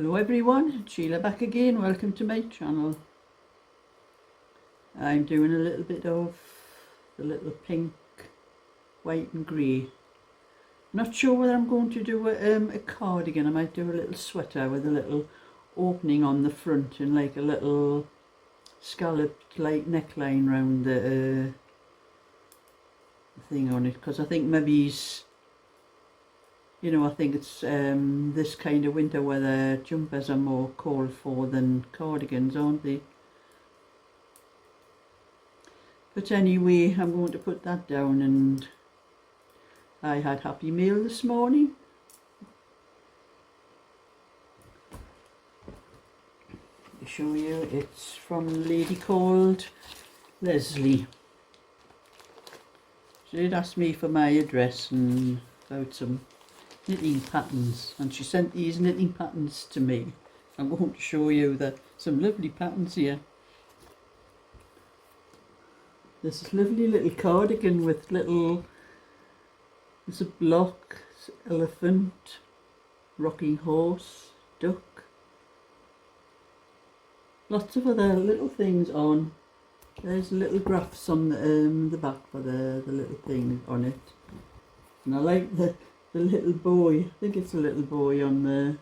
Hello everyone, Sheila back again, welcome to my channel. I'm doing a little bit of the little pink, white and grey. Not sure whether I'm going to do a cardigan. I might do a little sweater with a little opening on the front and like a little scalloped like neckline round the thing on it, because I think maybe I think it's this kind of winter weather jumpers are more called for than cardigans, aren't they? But anyway, I'm going to put that down, and I had Happy Meal this morning. To show you, it's from a lady called Lesley. She did ask me for my address and about some knitting patterns, and she sent these knitting patterns to me. I'm going to show you some lovely patterns here. This lovely little cardigan with there's a block, elephant, rocking horse, duck, lots of other little things on. There's little graphs on the back for the little thing on it, and I like the little boy. I think it's a little boy on the.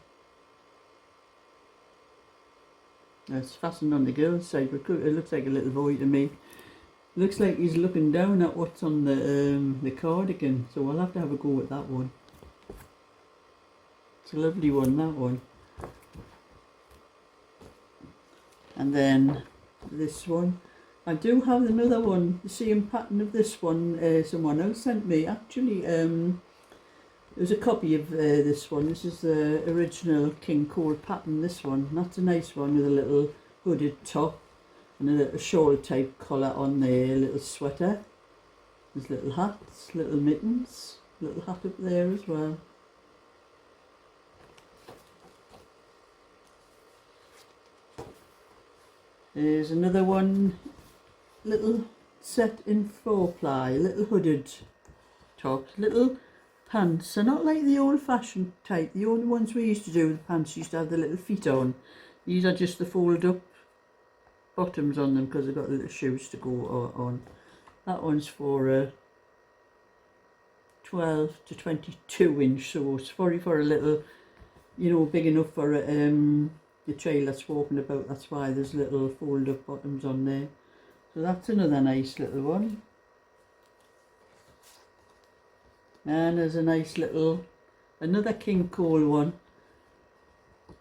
It's fastened on the girl's side, but it looks like a little boy to me. Looks like he's looking down at what's on the cardigan, so I'll have to have a go at that one. It's a lovely one, that one. And then this one. I do have another one, the same pattern of this one. Someone else sent me. Actually, there's a copy of this one. This is the original King Cole pattern, this one. That's a nice one with a little hooded top and a little shawl type collar on there, a little sweater. There's little hats, little mittens, little hat up there as well. There's another one, little set in 4-ply, little hooded tops, little pants. They're not like the old-fashioned type. The old ones we used to do with the pants used to have the little feet on. These are just the fold-up bottoms on them because they've got little shoes to go on. That one's for 12 to 22 inch, so it's for a little, big enough for the child that's walking about. That's why there's little fold-up bottoms on there. So that's another nice little one. And there's a nice another King Cole one,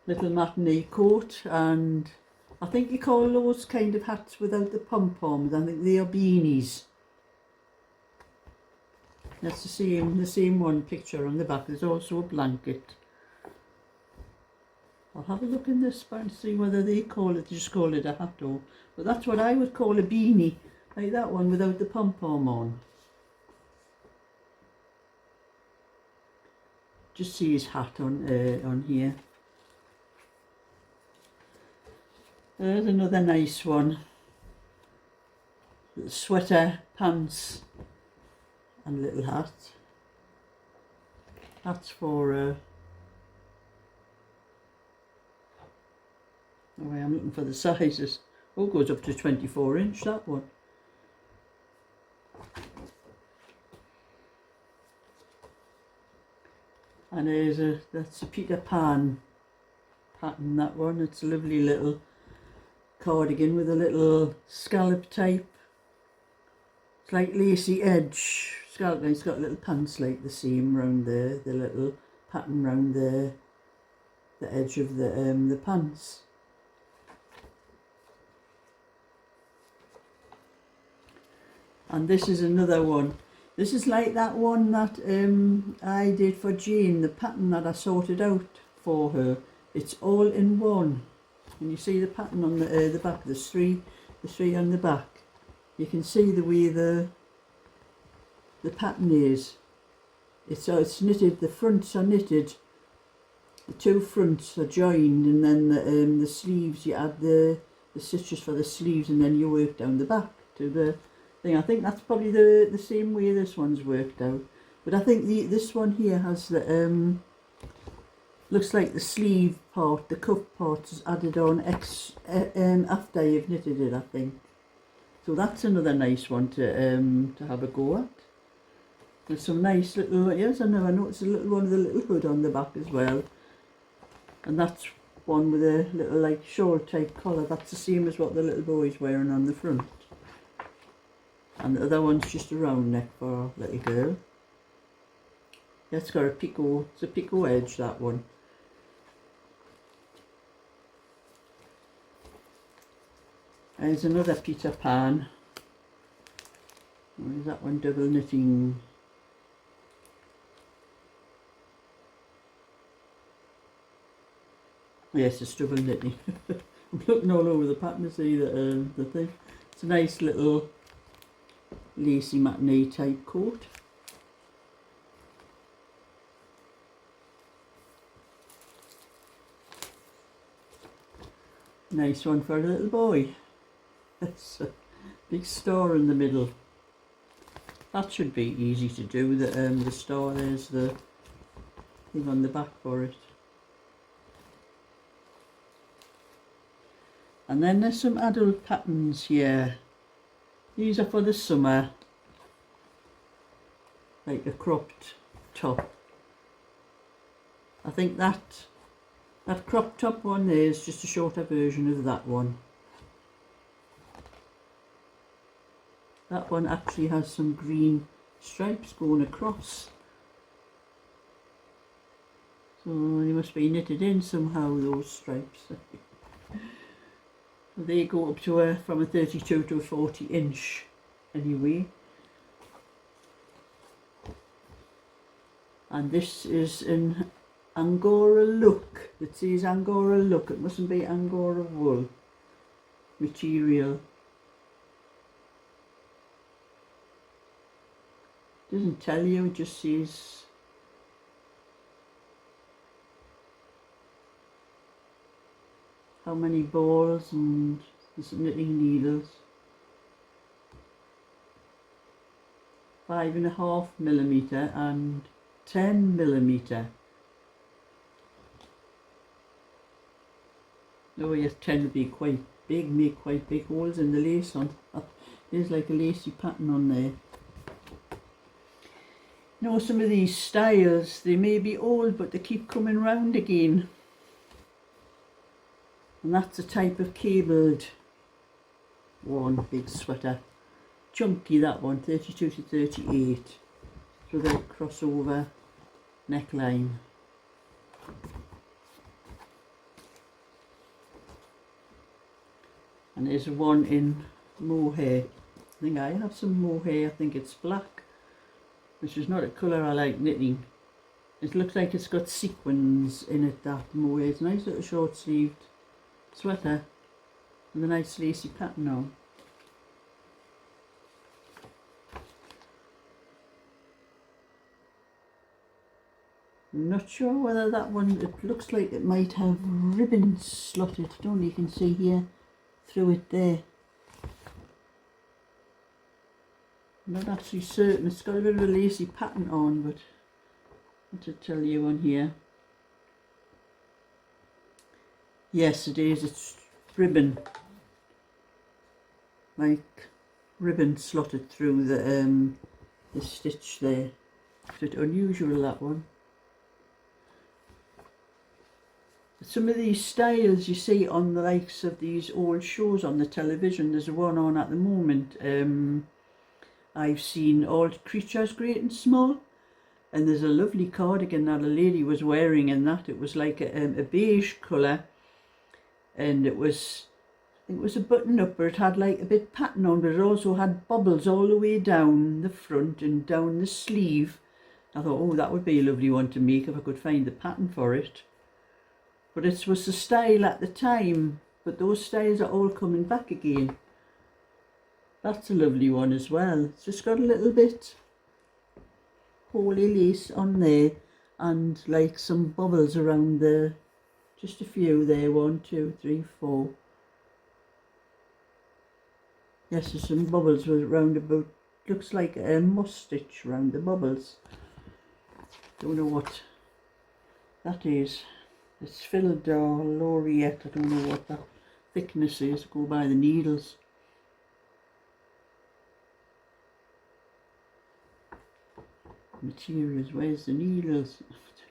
little matinee coat, and I think you call those kind of hats without the pom-poms. I think they are beanies. That's the same one picture on the back. There's also a blanket. I'll have a look in this and see whether they just call it a hat or, but that's what I would call a beanie, like that one without the pom-pom on. Just see his hat on here. There's another nice one. Little sweater, pants, and little hat. That's for. Oh, I'm looking for the sizes. Oh, goes up to 24 inch. That one. And that's a Peter Pan pattern, that one. It's a lovely little cardigan with a little scallop type. It's like lacy edge. Scallop, it's got little pants like the seam round there, the little pattern round the edge of the pants. And this is another one. This is like that one that I did for Jane, the pattern that I sorted out for her. It's all in one. And you see the pattern on the back, the three on the back. You can see the way the pattern is. It's knitted, the fronts are knitted, the two fronts are joined, and then the sleeves, you add the stitches for the sleeves, and then you work down the back to the thing. I think that's probably the same way this one's worked out, but I think this one here has looks like the sleeve part, the cuff part is added on after you've knitted it, I think. So that's another nice one to have a go at. There's some nice little, yes, I never noticed a little one with a little hood on the back as well. And that's one with a little like shawl type collar. That's the same as what the little boy's wearing on the front. And the other one's just a round neck for a little girl. That's got a picot, it's a picot edge, that one. There's another Peter Pan. Or is that one double knitting? Yes, it's double knitting. I'm looking all over the pattern to see the thing. It's a nice little lacy matinee type coat. Nice one for a little boy. It's a big star in the middle. That should be easy to do. The star, there's the thing on the back for it. And then there's some adult patterns here. These are for the summer. Like a cropped top. I think that cropped top one there is just a shorter version of that one. That one actually has some green stripes going across. So they must be knitted in somehow, those stripes. They go up to from a 32 to a 40 inch anyway. And this is an Angora look. It says Angora look. It mustn't be Angora wool material. Doesn't tell you, it just says how many balls and some knitting needles. 5.5mm and 10mm. Oh yes, 10 would be quite big, make quite big holes in the lace on. There's like a lacy pattern on there. You know, some of these styles, they may be old but they keep coming round again. And that's a type of cabled one, big sweater. Chunky, that one, 32 to 38. With a crossover neckline. And there's one in mohair. I think I have some mohair, I think it's black, which is not a colour I like knitting. It looks like it's got sequins in it, that mohair. It's a nice little short sleeved sweater with a nice lacy pattern on. I'm not sure whether that one, it looks like it might have ribbons slotted, don't you can see here through it there. I'm not actually certain, it's got a bit of a lacy pattern on, but what to tell you on here. Yes, it is, it's ribbon, like ribbon slotted through the stitch there. It's a bit unusual, that one. Some of these styles you see on the likes of these old shows on the television, there's one on at the moment. I've seen All Creatures Great and Small, and there's a lovely cardigan that a lady was wearing, and that it was like a beige colour, and it was, I think it was a button up, but it had like a bit pattern on, but it also had bubbles all the way down the front and down the sleeve. I thought, oh, that would be a lovely one to make if I could find the pattern for it. But it was the style at the time, but those styles are all coming back again. That's a lovely one as well. It's just got a little bit holy lace on there and like some bubbles around the, just a few there, 1, 2, 3, 4. Yes, there's some bubbles around about, looks like a moss stitch around the bubbles. Don't know what that is. It's filled or laureate, I don't know what the thickness is, go by the needles. Materials, where's the needles?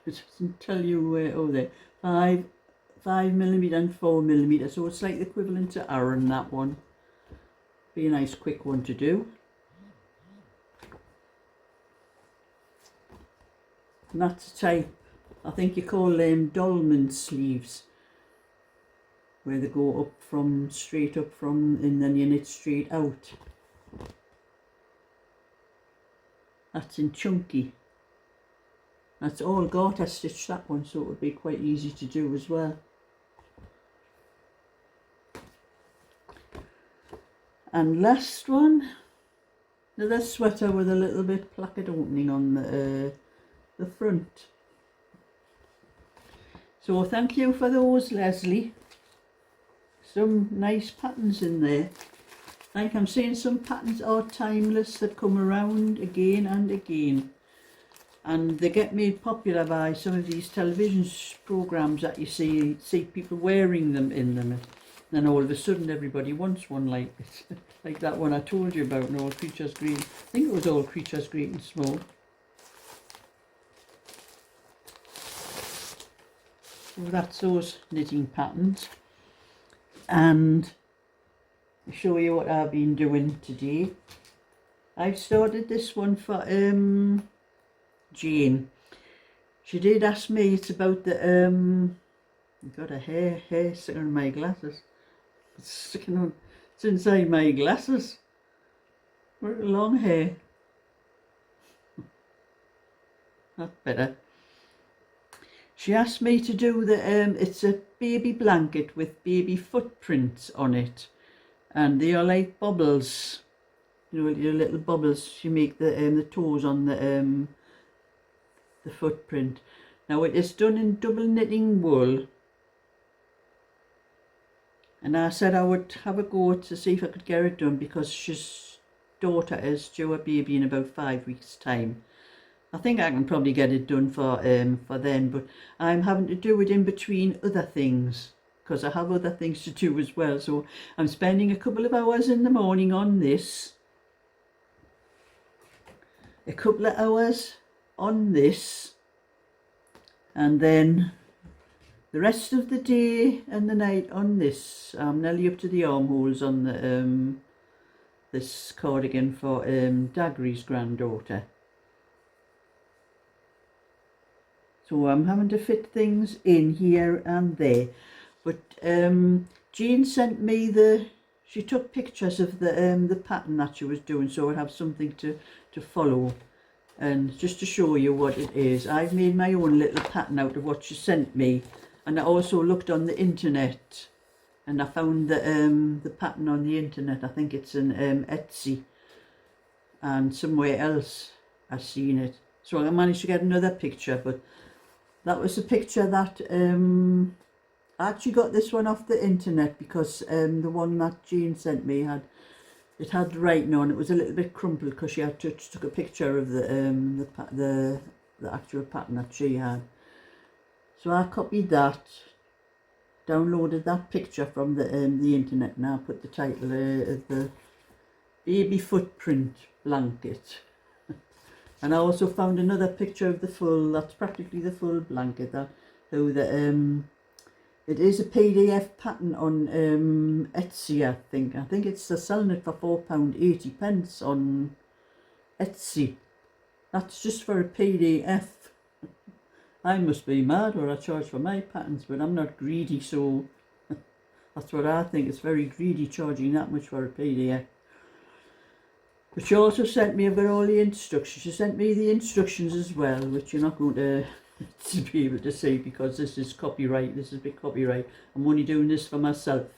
It doesn't tell you where. Oh, there. 5mm and 4mm, so it's like the equivalent to Aaron, that one. Be a nice quick one to do. And that's a type, I think you call them dolman sleeves, where they go up from, straight up from, and then you knit straight out. That's in chunky. That's all garter stitch, that one, so it would be quite easy to do as well. And last one, another sweater with a little bit placket opening on the front. So thank you for those, Lesley. Some nice patterns in there. Like I'm saying, some patterns are timeless, that come around again and again. And they get made popular by some of these television programmes that you see people wearing them in them. And then all of a sudden everybody wants one like it. Like that one I told you about, All Creatures Great. I think it was All Creatures Great and Small. So that's those knitting patterns. And I'll show you what I've been doing today. I've started this one for Jane. She did ask me, it's about the I've got a hair sticking on my glasses. It's sticking on, it's inside my glasses. What a long hair. That's better. She asked me to do the it's a baby blanket with baby footprints on it, and they are like bubbles, you know, your little bubbles. You make the toes on the footprint. Now it is done in double knitting wool, and I said I would have a go to see if I could get it done, because she's daughter is due a baby in about 5 weeks' time. I think I can probably get it done for then, but I'm having to do it in between other things, because I have other things to do as well. So I'm spending a couple of hours in the morning on this, a couple of hours on this, and then the rest of the day and the night on this. I'm nearly up to the armholes on the this cardigan for Daggery's granddaughter. So I'm having to fit things in here and there. But Jean sent me she took pictures of the pattern that she was doing, so I'll have something to follow. And just to show you what it is, I've made my own little pattern out of what she sent me. And I also looked on the internet, and I found the pattern on the internet. I think it's in Etsy, and somewhere else I've seen it. So I managed to get another picture, but that was a picture that I actually got this one off the internet, because the one that Jean sent me had writing on it. Was a little bit crumpled because she had took a picture of the actual pattern that she had. So I copied that, downloaded that picture from the internet, and I put the title of the baby footprint blanket. And I also found another picture of the full, that's practically the full blanket, that though it is a PDF pattern on Etsy, I think. I think it's selling it for £4.80 on Etsy. That's just for a PDF. I must be mad, or I charge for my patterns, but I'm not greedy, so that's what I think. It's very greedy charging that much for a PDF. But she also sent me, I've got all the instructions. She sent me the instructions as well, which you're not going to be able to see, because this is copyright. This is a big copyright. I'm only doing this for myself.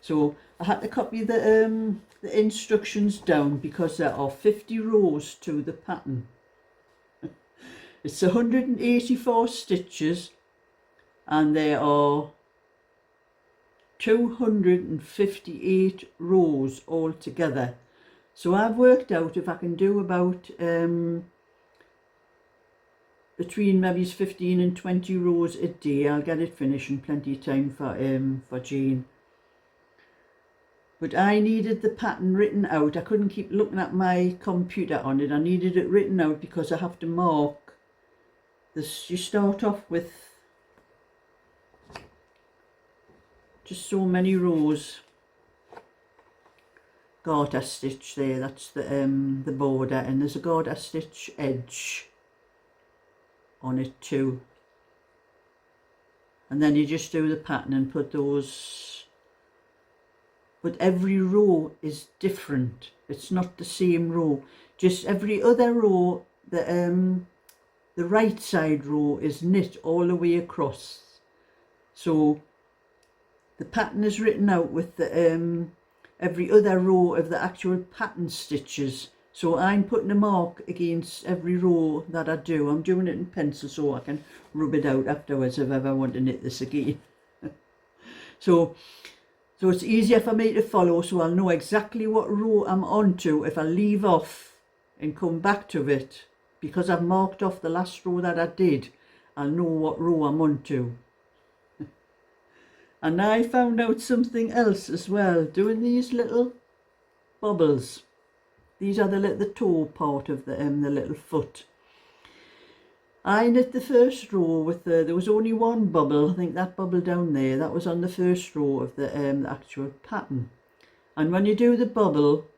So I had to copy the instructions down, because there are 50 rows to the pattern. It's 184 stitches, and there are 258 rows altogether. So I've worked out if I can do about between maybe 15 and 20 rows a day. I'll get it finished in plenty of time for Jane. But I needed the pattern written out. I couldn't keep looking at my computer on it. I needed it written out because I have to mark this. You start off with just so many rows. Garter stitch there, that's the border, and there's a garter stitch edge on it too. And then you just do the pattern and put those, but every row is different. It's not the same row. Just every other row, the right side row is knit all the way across. So the pattern is written out with the every other row of the actual pattern stitches. So I'm putting a mark against every row that I do. I'm doing it in pencil so I can rub it out afterwards if I ever want to knit this again. So it's easier for me to follow, so I'll know exactly what row I'm onto if I leave off and come back to it. Because I've marked off the last row that I did, I'll know what row I'm onto. And I found out something else as well, doing these little bubbles. These are the toe part of the little foot. I knit the first row with there was only one bubble. I think that bubble down there, that was on the first row of the actual pattern. And when you do the bubble,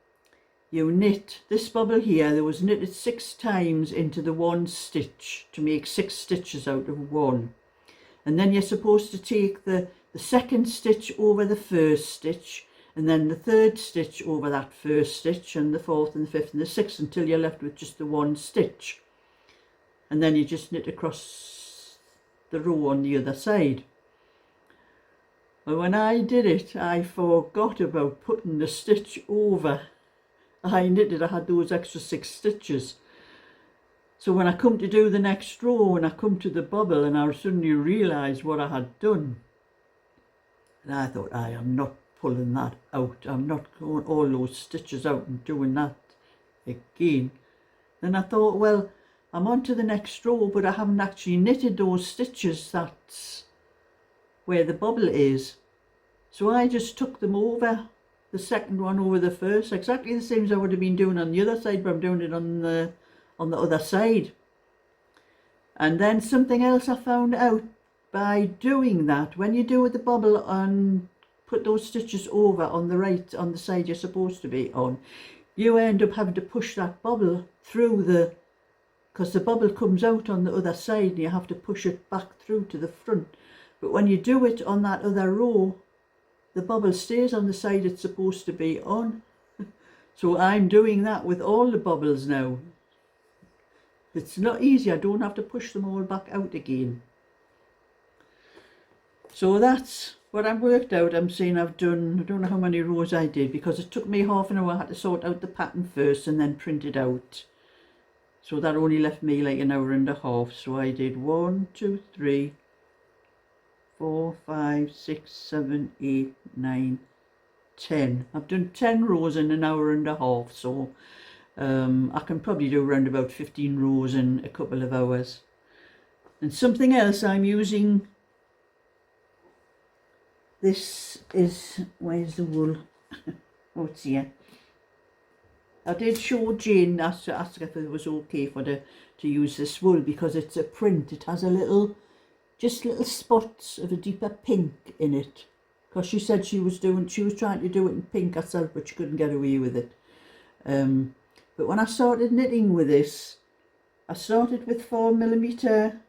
you knit this bubble here. There was knitted 6 times into the one stitch to make 6 stitches out of one. And then you're supposed to take the second stitch over the first stitch, and then the third stitch over that first stitch, and the fourth and the fifth and the sixth, until you're left with just the one stitch. And then you just knit across the row on the other side. But when I did it, I forgot about putting the stitch over. I knitted, I had those extra 6 stitches. So when I come to do the next row, and I come to the bubble, and I suddenly realised what I had done. And I thought, I am not pulling that out. I'm not going all those stitches out and doing that again. Then I thought, well, I'm on to the next row, but I haven't actually knitted those stitches. That's where the bubble is. So I just took them over, the second one over the first, exactly the same as I would have been doing on the other side, but I'm doing it on the other side. And then something else I found out by doing that, when you do the bubble and put those stitches over on the right, on the side you're supposed to be on, you end up having to push that bubble through because the bubble comes out on the other side and you have to push it back through to the front. But when you do it on that other row, the bubble stays on the side it's supposed to be on. So I'm doing that with all the bubbles now. It's not easy. I don't have to push them all back out again. So that's what I've worked out. I'm saying I've done, I don't know how many rows I did, because it took me half an hour. I had to sort out the pattern first and then print it out. So that only left me like an hour and a half. So I did 1, 2, 3, 4, 5, 6, 7, 8, 9, 10. I've done 10 rows in an hour and a half. So I can probably do around about 15 rows in a couple of hours. And something else I'm using, this is, where's the wool? Oh, it's here. I did show Jane, ask her if it was okay for her to use this wool, because it's a print. It has just little spots of a deeper pink in it. Because she said she was trying to do it in pink herself, but she couldn't get away with it. But when I started knitting with this, I started with 4mm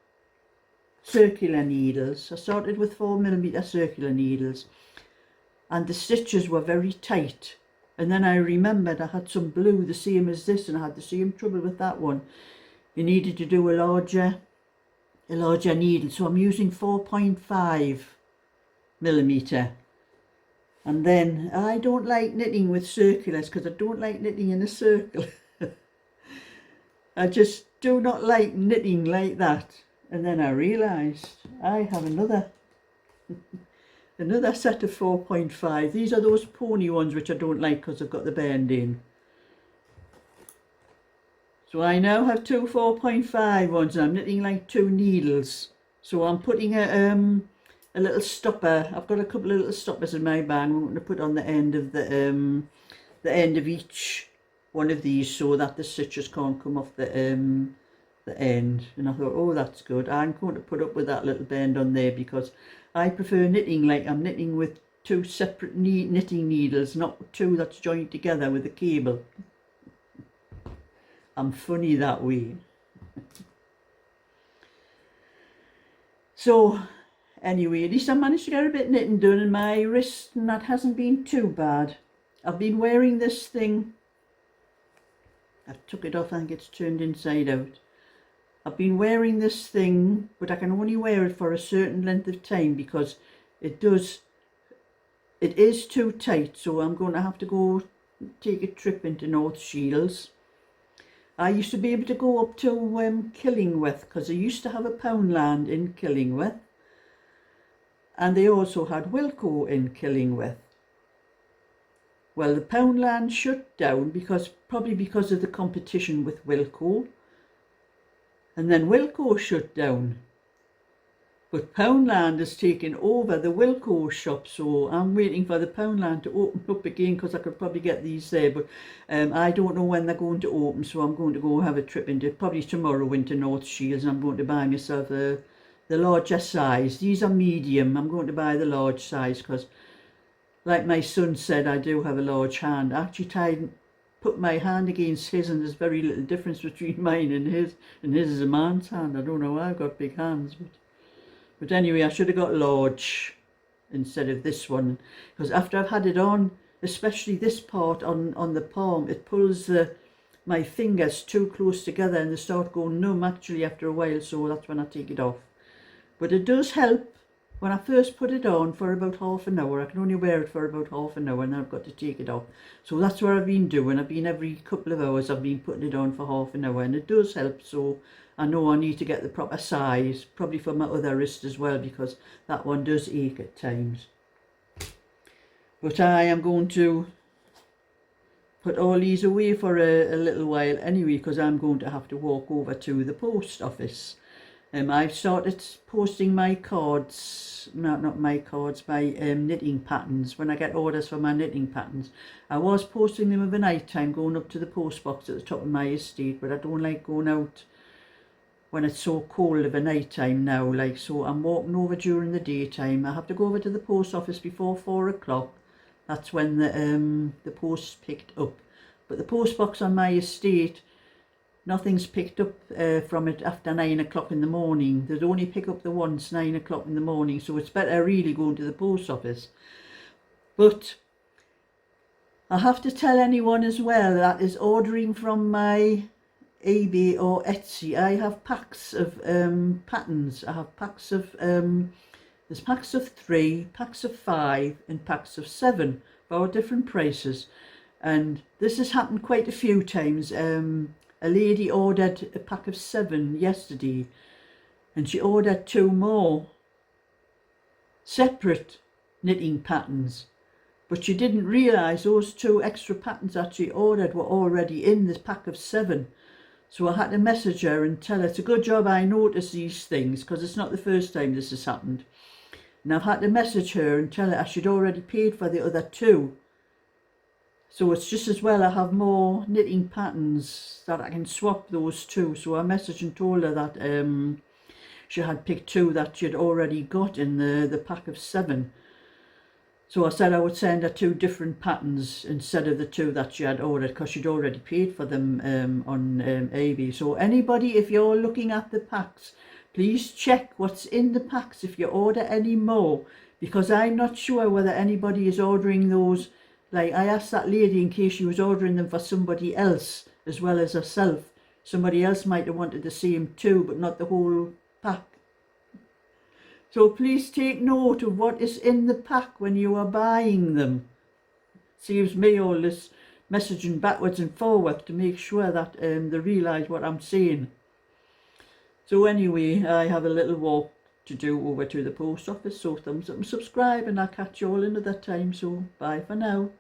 circular needles. I started with 4mm circular needles, and the stitches were very tight. And then I remembered I had some blue the same as this, and I had the same trouble with that one. You needed to do a larger needle, so I'm using 4.5mm. And then I don't like knitting with circulars because I don't like knitting in a circle. I just do not like knitting like that. And then I realised I have another set of 4.5. These are those pony ones which I don't like because I've got the bend in. So I now have two 4.5 ones, and I'm knitting like 2 needles. So I'm putting a little stopper. I've got a couple of little stoppers in my bag. I'm going to put on the end of the end of each one of these, so that the stitches can't come off the end. And I thought, oh, that's good. I'm going to put up with that little bend on there, because I prefer knitting like I'm knitting with 2 separate knitting needles, not 2 that's joined together with a cable. I'm funny that way. So anyway, at least I managed to get a bit of knitting done, and my wrist and that hasn't been too bad. I've been wearing this thing. I took it off, I think it's turned inside out. I've been wearing this thing, but I can only wear it for a certain length of time, because it is too tight. So I'm going to have to go take a trip into North Shields. I used to be able to go up to Killingworth, because I used to have a Poundland in Killingworth, and they also had Wilko in Killingworth. Well, the Poundland shut down probably because of the competition with Wilko, and then Wilko shut down. But Poundland has taken over the Wilko shop, so I'm waiting for the Poundland to open up again, because I could probably get these there. But I don't know when they're going to open, so I'm going to go have a trip probably tomorrow into North Shields, and I'm going to buy myself the larger size. These are medium. I'm going to buy the large size, because like my son said, I do have a large hand. I actually put my hand against his, and there's very little difference between mine and his. And his is a man's hand. I don't know why I've got big hands, but anyway, I should have got large instead of this one, because after I've had it on, especially this part on the palm, it pulls my fingers too close together, and they start going numb actually after a while, so that's when I take it off. But it does help. When I first put it on for about half an hour, I can only wear it for about half an hour, and then I've got to take it off. So that's what I've been doing. I've been every couple of hours, I've been putting it on for half an hour, and it does help. So I know I need to get the proper size, probably for my other wrist as well, because that one does ache at times. But I am going to put all these away for a little while anyway, because I'm going to have to walk over to the post office. I've started posting my cards, not my cards, my knitting patterns. When I get orders for my knitting patterns, I was posting them of a night time, going up to the post box at the top of my estate, but I don't like going out when it's so cold of a night time now, so I'm walking over during the daytime. I have to go over to the post office before 4 o'clock. That's when the post's picked up. But the post box on my estate, nothing's picked up from it after 9 o'clock in the morning. They'd only pick up the once 9 o'clock in the morning, so it's better really going to the post office. But I have to tell anyone as well that is ordering from my eBay or Etsy, I have packs of patterns. I have packs of there's packs of 3, packs of 5 and packs of 7 for different prices, and this has happened quite a few times. A lady ordered a pack of 7 yesterday, and she ordered 2 more separate knitting patterns, but she didn't realise those 2 extra patterns that she ordered were already in this pack of 7. So I had to message her and tell her it's a good job I noticed these things, because it's not the first time this has happened. And I've had to message her and tell her I should already paid for the other 2. So it's just as well I have more knitting patterns that I can swap those 2. So I messaged and told her that she had picked 2 that she had already got in the pack of 7. So I said I would send her 2 different patterns instead of the 2 that she had ordered, because she'd already paid for them on eBay. So anybody, if you're looking at the packs, please check what's in the packs if you order any more, because I'm not sure whether anybody is ordering those. Like, I asked that lady in case she was ordering them for somebody else as well as herself. Somebody else might have wanted the same too, but not the whole pack. So please take note of what is in the pack when you are buying them. Saves me all this messaging backwards and forwards to make sure that they realise what I'm saying. So anyway, I have a little walk to do over to the post office. So thumbs up and subscribe, and I'll catch you all another time. So bye for now.